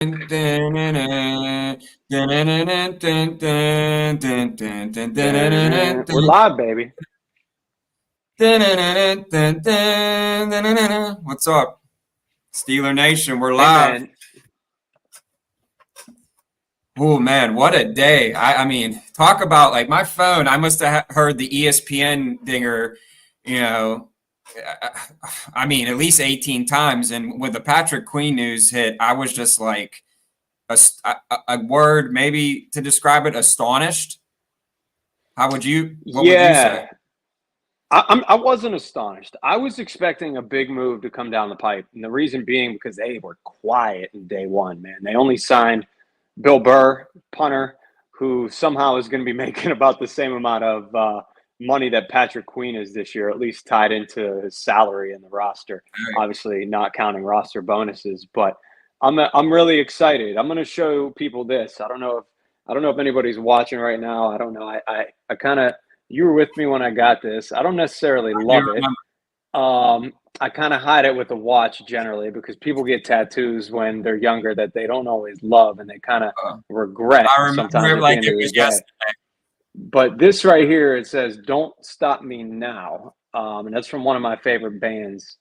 We're We're live, baby. What's up, Steeler Nation? We're Hey, live. man. Oh man, what a day! I mean, talk about like my phone. I must have heard the ESPN dinger, you know. I mean, at least 18 times. And when the Patrick Queen news hit, I was just like a word maybe to describe it: astonished. How would you? What would you say? Yeah, I wasn't astonished. I was expecting a big move to come down the pipe, and the reason being because they were quiet in day one. Man, they only signed Bill Burr, punter, who somehow is going to be making about the same amount of money that Patrick Queen is this year, at least tied into his salary in the roster. Obviously, not counting roster bonuses, but I'm really excited. I'm going to show people this. I don't know if anybody's watching right now. I don't know. I kind of you were with me when I got this. I don't necessarily I do love it. remember. I kind of hide it with a watch generally because people get tattoos when they're younger that they don't always love and they kind of regret I remember sometimes it at the like end it of the was day. yesterday. But this right here, it says, "Don't stop me now," and that's from one of my favorite bands,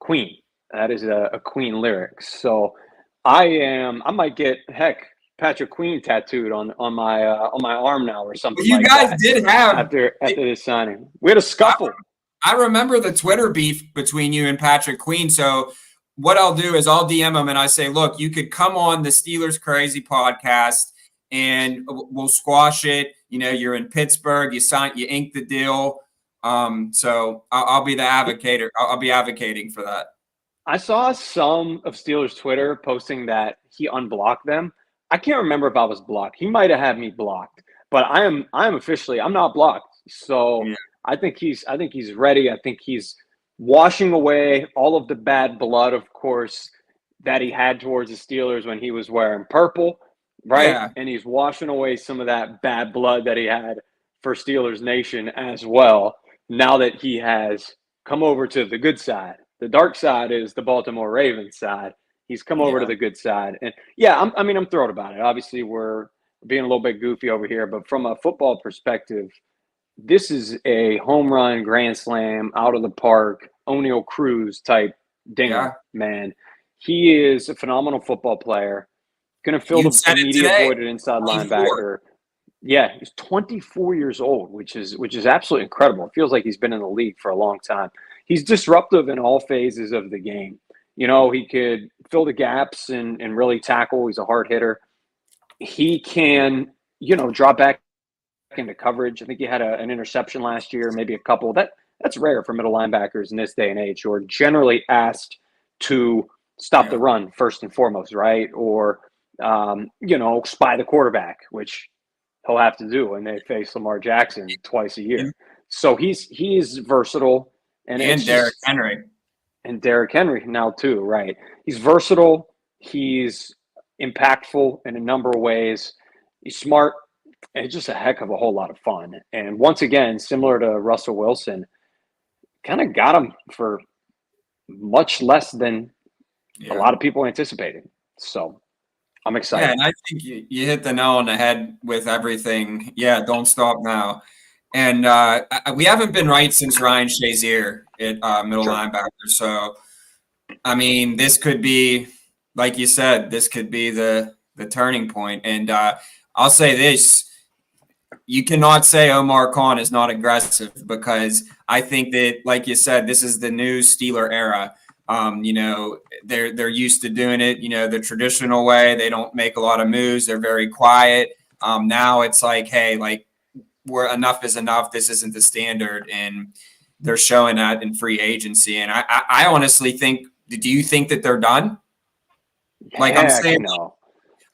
Queen. That is a Queen lyric. So I might get heck Patrick Queen tattooed on my arm now or Well, something you like guys that did have. after this signing. We had a scuffle. I remember the Twitter beef between you and Patrick Queen. So what I'll do is I'll DM him and I say, look, you could come on the Steelers Crazy podcast and we'll squash it. You know, you're in Pittsburgh, you ink the deal. So I'll be the advocate. I'll be advocating for that. I saw some of Steelers Twitter posting that he unblocked them. I can't remember if I was blocked. He might have had me blocked, but I am officially I'm not blocked. So Yeah. I think he's ready. I think he's washing away all of the bad blood, of course, that he had towards the Steelers when he was wearing purple, right? Yeah. And he's washing away some of that bad blood that he had for Steelers Nation as well. Now that he has come over to the good side. The dark side is the Baltimore Ravens side. He's come over to Yeah. the good side. And yeah, I'm thrilled about it. Obviously, we're being a little bit goofy over here, but from a football perspective, this is a home run, grand slam, out of the park, O'Neal Cruz type Yeah. dinger, man. He is a phenomenal football player. Going to fill You the said it immediate today. void at inside 24. linebacker. Yeah, he's 24 years old, which is absolutely incredible. It feels like he's been in the league for a long time. He's disruptive in all phases of the game. You know, he could fill the gaps and really tackle. He's a hard hitter. He can, drop back into coverage. I think he had an interception last year, maybe a couple. That's rare for middle linebackers in this day and age, who are generally asked to stop the Yeah. run first and foremost, right? Or spy the quarterback, which he'll have to do when they face Lamar Jackson twice a year. And, So he's versatile, and it's and Derrick just Henry. and Derrick Henry now too, right? He's versatile. He's impactful in a number of ways. He's smart, and it's just a heck of a whole lot of fun. And once again, similar to Russell Wilson, kind of got him for much less than a Yeah. lot of people anticipated. So I'm Yeah, excited. and I think you hit the nail on the head with everything. Yeah, don't stop now. And we haven't been right since Ryan Shazier at middle Sure. linebacker. So, I mean, this could be, like you said, this could be the turning point. And I'll say this: you cannot say Omar Khan is not aggressive because I think that, like you said, this is the new Steeler era. They're used to doing it, the traditional way. They don't make a lot of moves. They're very quiet. Now it's like, hey, like we're enough is enough. This isn't the standard, and they're showing that in free agency. And I honestly think. Do you think that they're done? Like I'm Heck saying, no.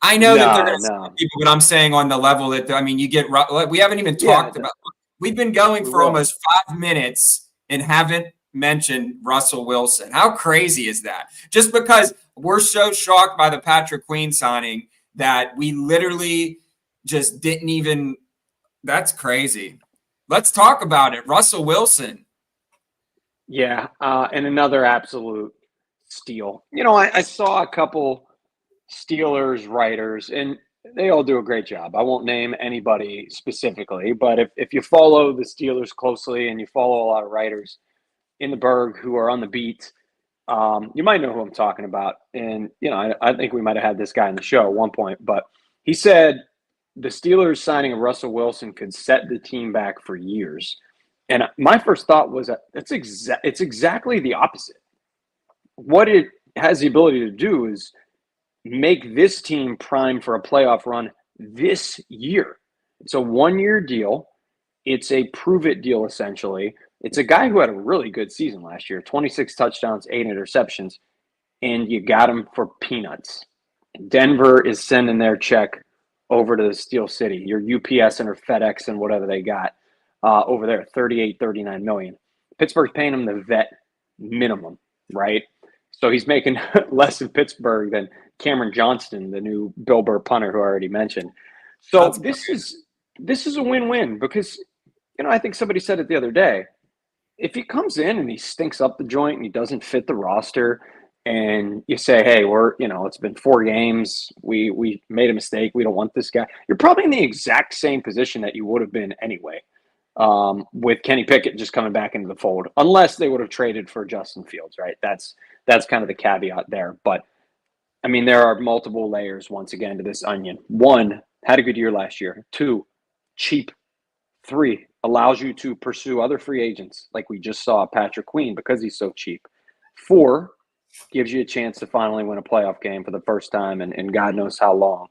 I know that they're going No, to sign no. people, but I'm saying on the level that I mean, you get. We haven't even Yeah, talked about. We've been going we for will. almost 5 minutes and haven't mentioned Russell Wilson. How crazy is that? Just because we're so shocked by the Patrick Queen signing that we literally just didn't even. That's crazy. Let's talk about it. Russell Wilson. Yeah, and another absolute steal. I saw a couple Steelers writers, and they all do a great job. I won't name anybody specifically, but if you follow the Steelers closely and you follow a lot of writers in the Berg who are on the beat, you might know who I'm talking about. And, I think we might have had this guy in the show at one point, but he said the Steelers signing of Russell Wilson could set the team back for years. And my first thought was that it's exactly the opposite. What it has the ability to do is make this team prime for a playoff run this year. It's a 1-year deal. It's a prove-it deal, essentially. It's a guy who had a really good season last year, 26 touchdowns, 8 interceptions, and you got him for peanuts. Denver is sending their check over to the Steel City, your UPS and or FedEx and whatever they got over there, 38, 39 million. Pittsburgh's paying him the vet minimum, right? So he's making less in Pittsburgh than Cameron Johnston, the new Bill Burr punter who I already mentioned. So this is a win-win because, I think somebody said it the other day. If he comes in and he stinks up the joint and he doesn't fit the roster, and you say, hey, it's been 4 games. We made a mistake. We don't want this guy. You're probably in the exact same position that you would have been anyway, with Kenny Pickett just coming back into the fold, unless they would have traded for Justin Fields, right? That's kind of the caveat there. But, there are multiple layers, once again, to this onion. 1, had a good year last year. 2, cheap. 3, allows you to pursue other free agents, like we just saw Patrick Queen because he's so cheap. 4, gives you a chance to finally win a playoff game for the first time and God knows how long.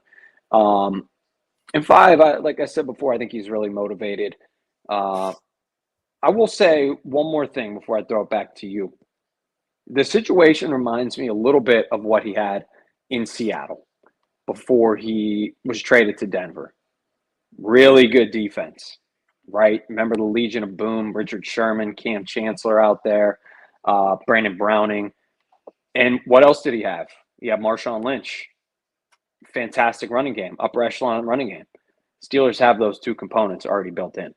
And 5, like I said before, I think he's really motivated. I will say one more thing before I throw it back to you. The situation reminds me a little bit of what he had in Seattle before he was traded to Denver. Really good defense, right? Remember the Legion of Boom, Richard Sherman, Cam Chancellor out there, Brandon Browning. And what else did he have? He had Marshawn Lynch. Fantastic running game, upper echelon running game. Steelers have those 2 components already built in.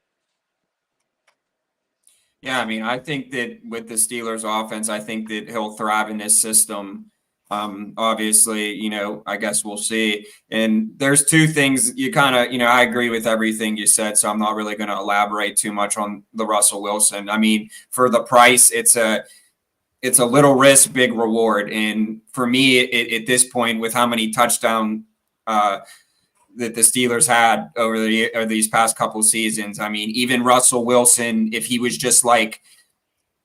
Yeah, I think that with the Steelers offense, I think that he'll thrive in this system. Obviously, I guess we'll see. And there's 2 things you kind of, I agree with everything you said, so I'm not really going to elaborate too much on the Russell Wilson. For the price, it's a little risk, big reward. And for me, at this point, with how many touchdowns that the Steelers had over these past couple seasons, even Russell Wilson, if he was just like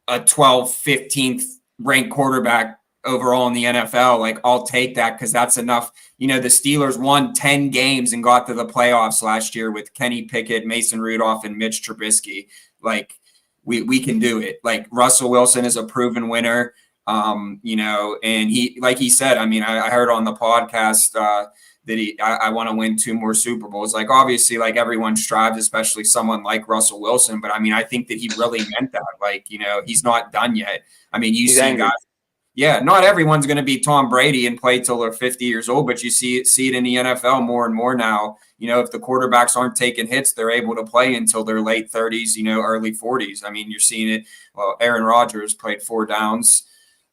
a 12th, 15th ranked quarterback overall in the NFL, like I'll take that because that's enough. The Steelers won 10 games and got to the playoffs last year with Kenny Pickett, Mason Rudolph, and Mitch Trubisky. Like we can do it. Like Russell Wilson is a proven winner. And he, like he said, I heard on the podcast that I want to win 2 more Super Bowls. Like obviously, like everyone strives, especially someone like Russell Wilson. But I think that he really meant that. Like, he's not done yet. He's see angry. Guys. Yeah, not everyone's going to be Tom Brady and play till they're 50 years old, but you see it in the NFL more and more now. If the quarterbacks aren't taking hits, they're able to play until their late 30s, early 40s. You're seeing it. Well, Aaron Rodgers played 4 downs.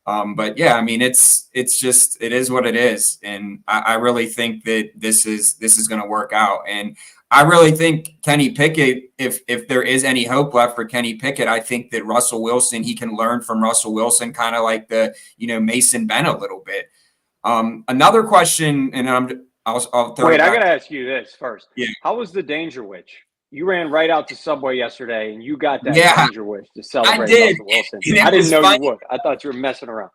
But yeah, it is what it is. And I really think that this is going to work out. And I really think Kenny Pickett, if there is any hope left for Kenny Pickett, I think that Russell Wilson, he can learn from Russell Wilson, kind of like the, Mason Ben a little bit. Another question, and I'll throw Wait, I got to ask you this first. Yeah. How was the Danger Witch? You ran right out to Subway yesterday, and you got that Danger Witch to celebrate Russell Wilson. I didn't know funny. You would. I thought you were messing around.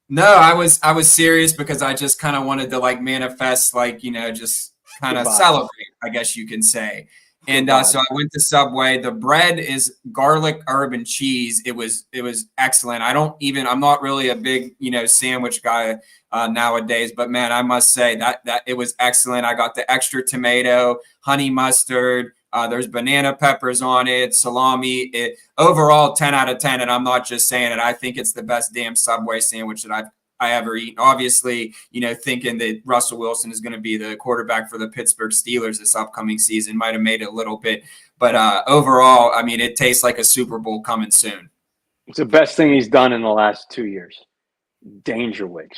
No, I was serious because I just kind of wanted to manifest, just kind of celebrate, I guess you can say. And so I went to Subway. The bread is garlic herb and cheese. It was excellent. I'm not really a big, sandwich guy nowadays, but man, I must say that it was excellent. I got the extra tomato, honey mustard. There's banana peppers on it, salami. Overall, 10 out of 10. And I'm not just saying it. I think it's the best damn Subway sandwich that I ever eaten. Obviously, thinking that Russell Wilson is going to be the quarterback for the Pittsburgh Steelers this upcoming season might have made it a little bit. But overall, it tastes like a Super Bowl coming soon. It's the best thing he's done in the last 2 years. Danger Witch.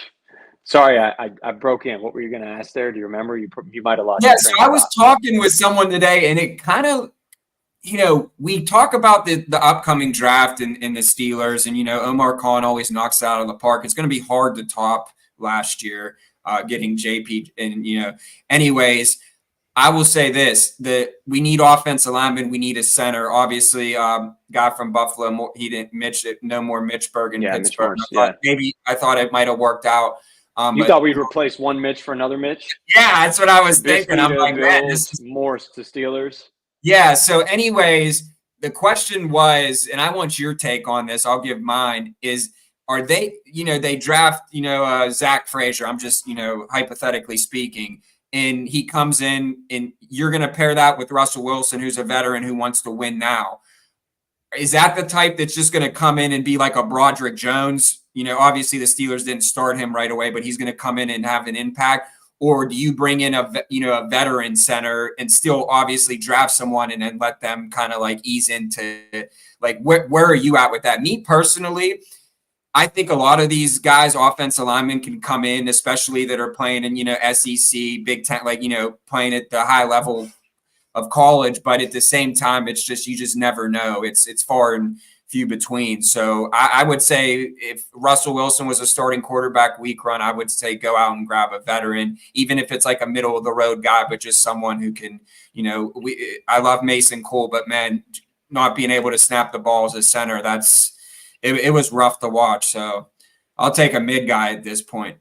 Sorry, I broke in. What were you going to ask there? Do you remember? You might have lost Yeah, your so train I of was thought. talking with someone today, and it kind of, we talk about the upcoming draft and the Steelers, and Omar Khan always knocks it out of the park. It's going to be hard to top last year, getting JP, and anyways. I will say this: that we need offensive linemen. We need a center. Obviously, guy from Buffalo. He didn't Mitch. No more Mitch Berg in Yeah, Mitch Pittsburgh. Morse. Yeah. I thought it might have worked out. You But thought we'd replace one Mitch for another Mitch? yeah, that's what I was thinking. Trubisky I'm to like, man, this Bills, is Morse to Steelers. yeah. So, anyways, the question was, and I want your take on this. I'll give mine. Is are they? They draft. Zach Frazier. I'm just hypothetically speaking. And he comes in, and you're going to pair that with Russell Wilson, who's a veteran who wants to win now. Is that the type that's just going to come in and be like a Broderick Jones? Obviously the Steelers didn't start him right away, but he's going to come in and have an impact. Or do you bring in a veteran center and still obviously draft someone and then let them kind of like ease into like where are you at with that? Me personally, I think a lot of these guys, offensive linemen, can come in, especially that are playing in, SEC, Big Ten, like, playing at the high level of college. But at the same time, it's just, you just never know. It's far and few between. So I would say if Russell Wilson was a starting quarterback week run, I would say go out and grab a veteran, even if it's like a middle of the road guy, but just someone who can, I love Mason Cole, but man, not being able to snap the ball as a center, it was rough to watch. So I'll take a mid guy at this point.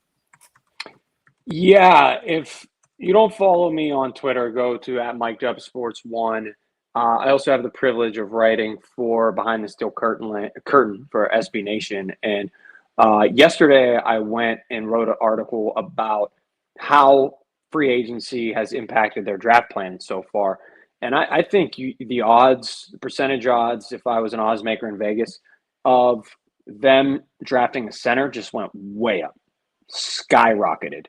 Yeah, if you don't follow me on Twitter, go to @MikeDubSports1. I also have the privilege of writing for Behind the Steel Curtain for SB Nation. And yesterday I went and wrote an article about how free agency has impacted their draft plans so far. And I think the percentage odds, if I was an odds maker in Vegas, of them drafting a center just went way up, skyrocketed.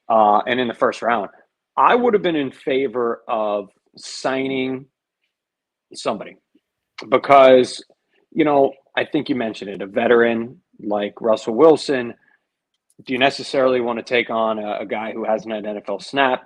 And in the first round, I would have been in favor of signing somebody because, I think you mentioned it, a veteran like Russell Wilson. Do you necessarily want to take on a guy who hasn't had an NFL snap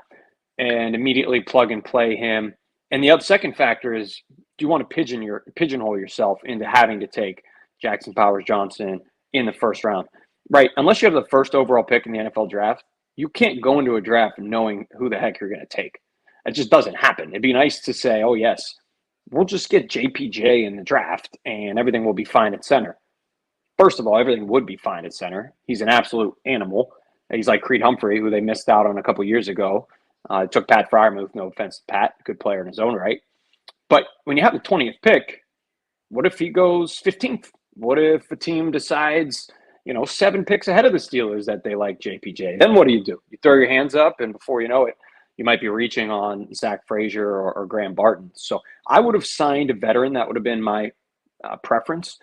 and immediately plug and play him? And the other second factor is, do you want to pigeonhole yourself into having to take Jackson Powers Johnson in the first round? Right. Unless you have the first overall pick in the NFL draft, you can't go into a draft knowing who the heck you're going to take. It just doesn't happen. It'd be nice to say, oh, yes, we'll just get JPJ in the draft and everything will be fine at center. First of all, everything would be fine at center. He's an absolute animal. He's like Creed Humphrey, who they missed out on a couple years ago. It took Pat Freiermuth, no offense to Pat, good player in his own right. But when you have the 20th pick, what if he goes 15th? What if a team decides, 7 picks ahead of the Steelers that they like JPJ? Then what do? You throw your hands up, and before you know it, you might be reaching on Zach Frazier or Graham Barton. So I would have signed a veteran. That would have been my preference.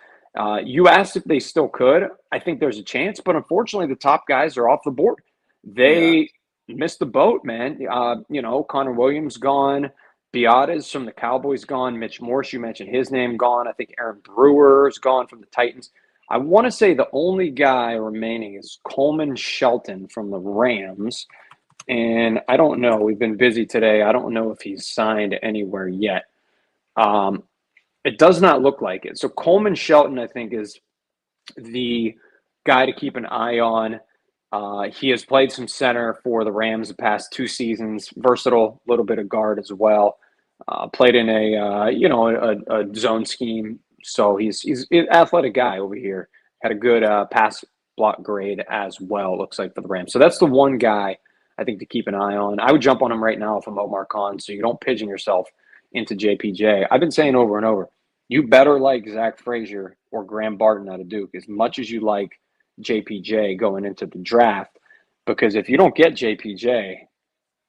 You asked if they still could. I think there's a chance, but unfortunately, the top guys are off the board. They missed the boat, man. Connor Williams gone. Biada's from the Cowboys gone. Mitch Morse, you mentioned his name, gone. I think Aaron Brewer's gone from the Titans. I want to say the only guy remaining is Coleman Shelton from the Rams. And I don't know. We've been busy today. I don't know if he's signed anywhere yet. It does not look like it. So Coleman Shelton, I think, is the guy to keep an eye on. He has played some center for the Rams the past 2 seasons. Versatile, little bit of guard as well. Played in a zone scheme. So he's an athletic guy over here. Had a good pass block grade as well, looks like, for the Rams. So that's the one guy I think to keep an eye on. I would jump on him right now if I'm Omar Khan, so you don't pigeon yourself into JPJ. I've been saying over and over, you better like Zach Frazier or Graham Barton out of Duke as much as you like JPJ going into the draft, because if you don't get JPJ,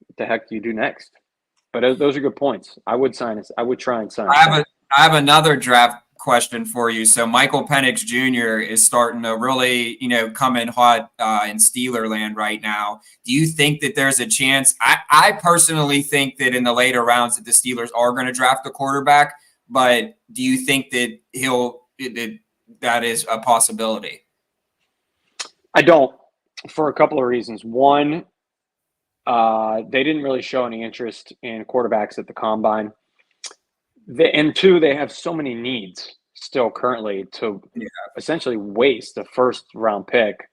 what the heck do you do next? But those are good points. I would try and sign. I have another draft question for you. So Michael Penix Jr. is starting to really, come in hot in Steeler land right now. Do you think that there's a chance? I personally think that in the later rounds that the Steelers are going to draft a quarterback, but do you think that that is a possibility? I don't. for a couple of reasons. One, they didn't really show any interest in quarterbacks at the combine. And two, they have so many needs still currently to essentially waste a first-round pick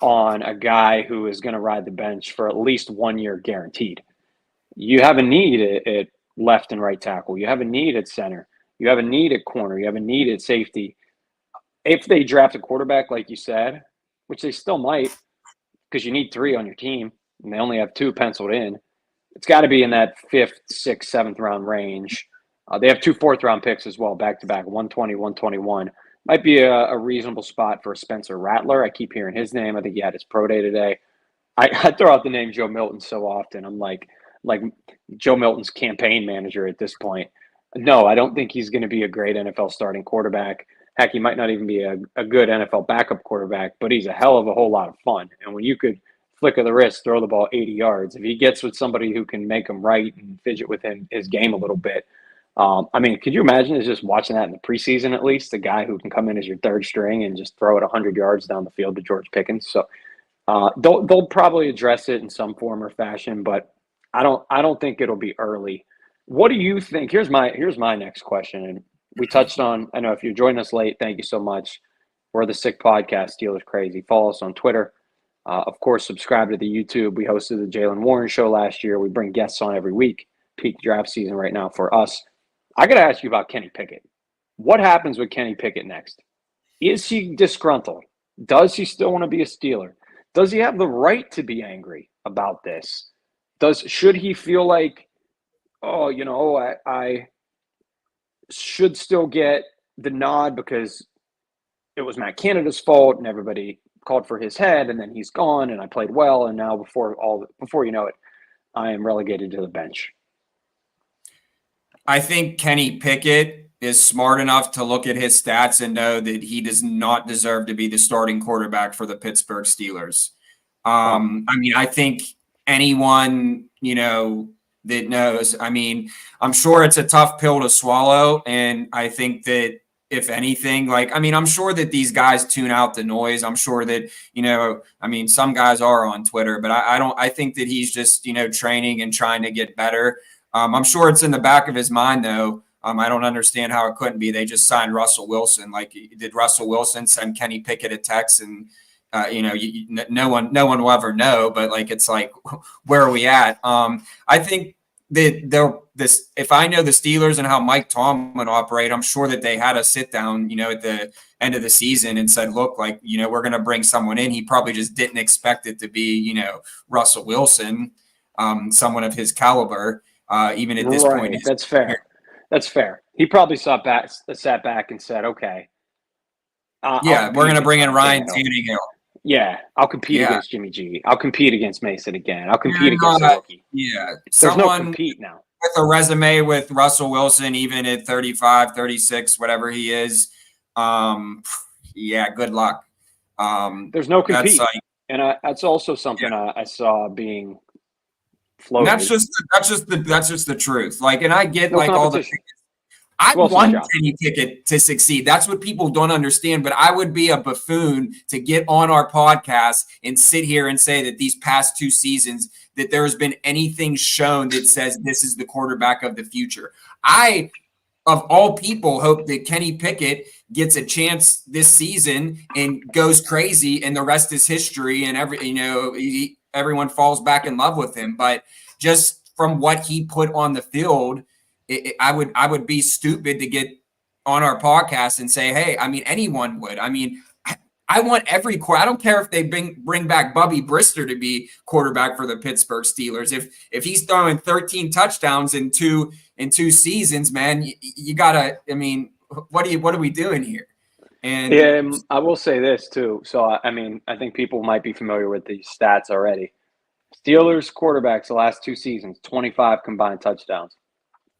on a guy who is going to ride the bench for at least 1 year guaranteed. You have a need at left and right tackle. You have a need at center. You have a need at corner. You have a need at safety. If they draft a quarterback, like you said, which they still might, because you need 3 on your team, and they only have 2 penciled in, it's got to be in that 5th, 6th, 7th round range. They have 2 4th-round picks as well, back-to-back, 120, 121. Might be a reasonable spot for Spencer Rattler. I keep hearing his name. I think he had his pro day today. I throw out the name Joe Milton so often. I'm like Joe Milton's campaign manager at this point. No, I don't think he's going to be a great NFL starting quarterback. Heck, he might not even be a good NFL backup quarterback, but he's a hell of a whole lot of fun. And when you could flick of the wrist, throw the ball 80 yards, if he gets with somebody who can make him right and fidget with his game a little bit, I mean, could you imagine just watching that in the preseason at least? A guy who can come in as your 3rd string and just throw it 100 yards down the field to George Pickens. So they'll probably address it in some form or fashion, but I don't think it'll be early. What do you think? Here's my next question, and we touched on. I know if you're joining us late, thank you so much. We're the Sick Podcast, Steelers Crazy. Follow us on Twitter. Of course, subscribe to the YouTube. We hosted the Jalen Warren Show last year. We bring guests on every week. Peak draft season right now for us. I got to ask you about Kenny Pickett. What happens with Kenny Pickett next? Is he disgruntled? Does he still want to be a Steeler? Does he have the right to be angry about this? Should he feel like, I should still get the nod because it was Matt Canada's fault and everybody called for his head and then he's gone and I played well and now before you know it, I am relegated to the bench? I think Kenny Pickett is smart enough to look at his stats and know that he does not deserve to be the starting quarterback for the Pittsburgh Steelers. I mean, I think anyone, that knows, I mean, I'm sure it's a tough pill to swallow. And I think that if anything, I'm sure that these guys tune out the noise. I'm sure that, some guys are on Twitter, but I think that he's just, training and trying to get better. I'm sure it's in the back of his mind, though. I don't understand how it couldn't be. They just signed Russell Wilson. Did Russell Wilson send Kenny Pickett a text? And no one will ever know. But it's like, where are we at? I think that if I know the Steelers and how Mike Tomlin operate, I'm sure that they had a sit down, at the end of the season and said, look, we're going to bring someone in. He probably just didn't expect it to be, Russell Wilson, someone of his caliber. Even at this point. That's fair. That's fair. He probably sat back and said, okay. We're going to bring in Ryan Tannehill. Yeah, I'll compete against Jimmy G. I'll compete against Mason again. I'll compete against a rookie. Yeah. There's no compete now. With a resume with Russell Wilson, even at 35, 36, whatever he is, good luck. There's no compete. And that's also something I saw being floated. That's just the truth. And I get all the. I want Kenny Pickett to succeed. That's what people don't understand. But I would be a buffoon to get on our podcast and sit here and say that these past 2 seasons that there has been anything shown that says this is the quarterback of the future. I, of all people, hope that Kenny Pickett gets a chance this season and goes crazy, and the rest is history. And everyone falls back in love with him. But just from what he put on the field, I would be stupid to get on our podcast and say, hey, I mean, anyone would. I mean, I want every I don't care if they bring back Bubby Brister to be quarterback for the Pittsburgh Steelers. If he's throwing 13 touchdowns in two seasons, man, you gotta. I mean, what are we doing here? And I will say this too. So I mean, I think people might be familiar with these stats already. Steelers quarterbacks the last 2 seasons, 25 combined touchdowns.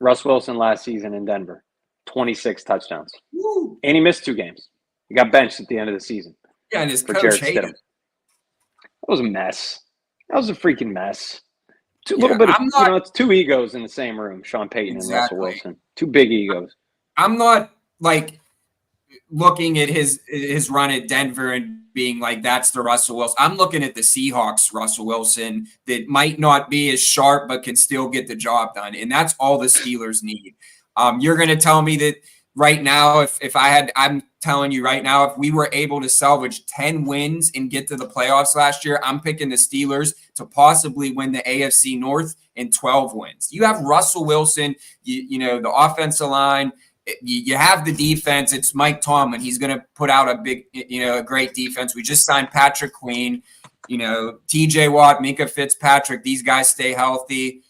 Russ Wilson last season in Denver, 26 touchdowns. Woo. And he missed 2 games. He got benched at the end of the season. Yeah, and his coach hated him. That was a mess. That was a freaking mess. It's 2 egos in the same room, Sean Payton and Russell Wilson. 2 big egos. I'm not looking at his run at Denver and being like, that's the Russell Wilson. I'm looking at the Seahawks Russell Wilson that might not be as sharp but can still get the job done, and that's all the Steelers need. You're going to tell me that right now, I'm telling you right now, if we were able to salvage 10 wins and get to the playoffs last year, I'm picking the Steelers to possibly win the AFC North in 12 wins. You have Russell Wilson, the offensive line. You have the defense. It's Mike Tomlin. He's going to put out a great defense. We just signed Patrick Queen, TJ Watt, Minka Fitzpatrick. These guys stay healthy.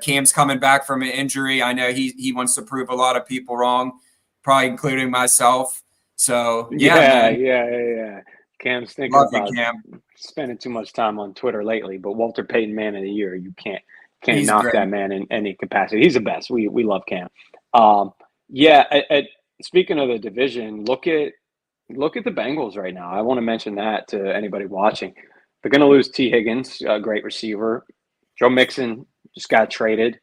Cam's coming back from an injury. I know he wants to prove a lot of people wrong, probably including myself. So yeah. Cam's thinking about Cam. spending too much time on Twitter lately, but Walter Payton Man of the Year, you can't He's knock great. that man in any capacity. He's the best. We love Cam. Speaking of the division, look at the Bengals right now. I want to mention that to anybody watching. They're going to lose T. Higgins, a great receiver. Joe Mixon just got traded.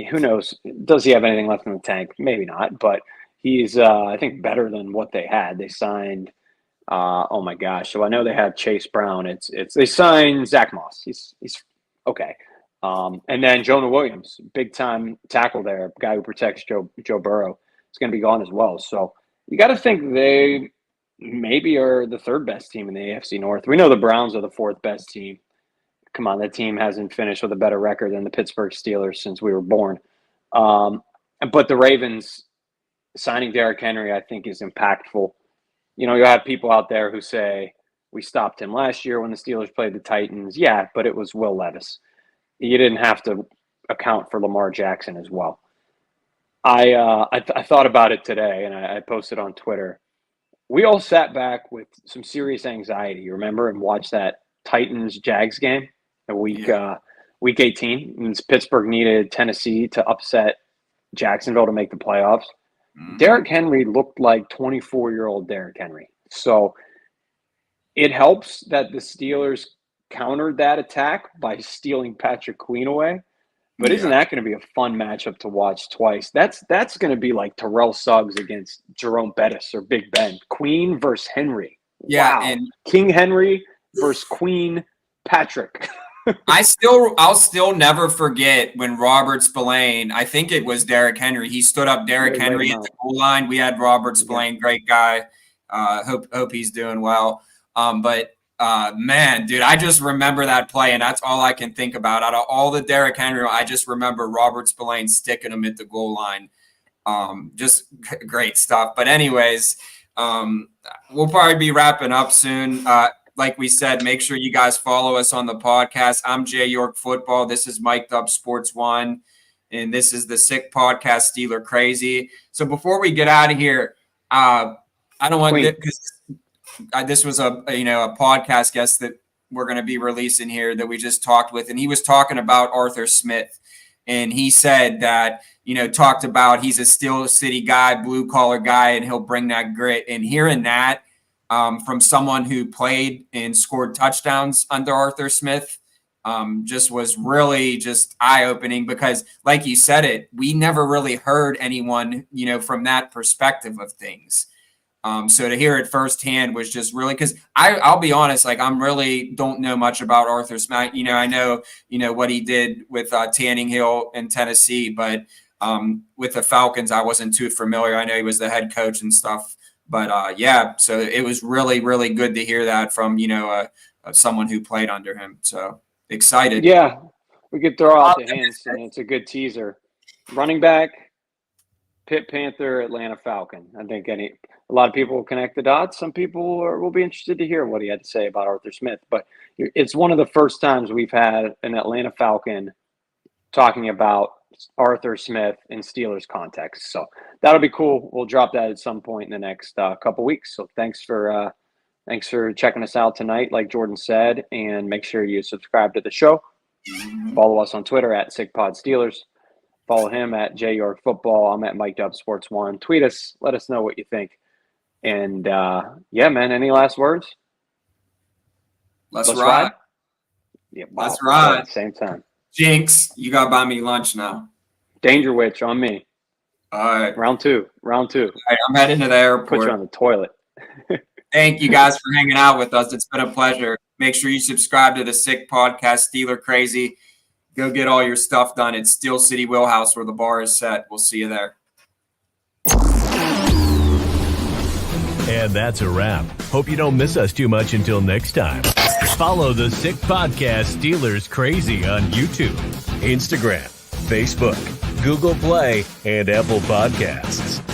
Who knows? Does he have anything left in the tank? Maybe not, but he's, I think, better than what they had. They signed, oh my gosh. So I know they have Chase Brown. They signed Zach Moss. He's okay. And then Jonah Williams, big time tackle there, guy who protects Joe Burrow, is going to be gone as well. So you got to think they maybe are the third best team in the AFC North. We know the Browns are the fourth best team. Come on, that team hasn't finished with a better record than the Pittsburgh Steelers since we were born. But the Ravens signing Derrick Henry, I think, is impactful. You'll have people out there who say, we stopped him last year when the Steelers played the Titans. Yeah, but it was Will Levis. You didn't have to account for Lamar Jackson as well. I thought about it today, and I posted on Twitter. We all sat back with some serious anxiety, remember, and watched that Titans-Jags game week 18. And Pittsburgh needed Tennessee to upset Jacksonville to make the playoffs. Mm-hmm. Derrick Henry looked like 24-year-old Derrick Henry. So it helps that the Steelers countered that attack by stealing Patrick Queen away. But isn't that going to be a fun matchup to watch twice? That's going to be like Terrell Suggs against Jerome Bettis or Big Ben. Queen versus Henry. Yeah, wow. and King Henry versus Queen Patrick. I'll still never forget when Robert Spillane, I think it was Derrick Henry, he stood up Derrick Henry at the goal line. We had Robert Spillane, great guy. Hope he's doing well. Man, dude, I just remember that play, and that's all I can think about. Out of all the Derrick Henry, I just remember Robert Spillane sticking him at the goal line. Just great stuff. But anyways, we'll probably be wrapping up soon. Like we said, make sure you guys follow us on the podcast. I'm Jay York Football. This is Mic'd Up Sports One, and this is the Sick Podcast, Steeler Crazy. So before we get out of here, I don't want to, because this was a podcast guest that we're going to be releasing here that we just talked with, and he was talking about Arthur Smith, and he said that talked about he's a Steel City guy, blue collar guy, and he'll bring that grit. And hearing that from someone who played and scored touchdowns under Arthur Smith just was really just eye opening, because like you said it, we never really heard anyone from that perspective of things. So to hear it firsthand was just really, because I'll be honest, like I'm really don't know much about Arthur Smith. I know, what he did with Tanning Hill in Tennessee, but with the Falcons, I wasn't too familiar. I know he was the head coach and stuff, but so it was really, really good to hear that from, someone who played under him. So excited. Yeah, we could throw out the hints, and it's a good teaser. Running back, Pitt Panther, Atlanta Falcon. I think a lot of people will connect the dots. Some people will be interested to hear what he had to say about Arthur Smith. But it's one of the first times we've had an Atlanta Falcon talking about Arthur Smith in Steelers context. So that'll be cool. We'll drop that at some point in the next couple weeks. So thanks for checking us out tonight, like Jordan said, and make sure you subscribe to the show. Follow us on Twitter at SickPodSteelers. Follow him at JYork Football. I'm at Mic'd Up Sports One. Tweet us. Let us know what you think. And man, any last words? Let's ride. Yeah, wow. Let's ride. Same time. Jinx, you got to buy me lunch now. Danger Witch on me. All right. Round two. All right, I'm heading to the airport. Put you on the toilet. Thank you guys for hanging out with us. It's been a pleasure. Make sure you subscribe to the Sick Podcast, Steeler Crazy. Go get all your stuff done at Steel City Wheelhouse where the bar is set. We'll see you there. And that's a wrap. Hope you don't miss us too much until next time. Follow the Sick Podcast Steelers Crazy on YouTube, Instagram, Facebook, Google Play, and Apple Podcasts.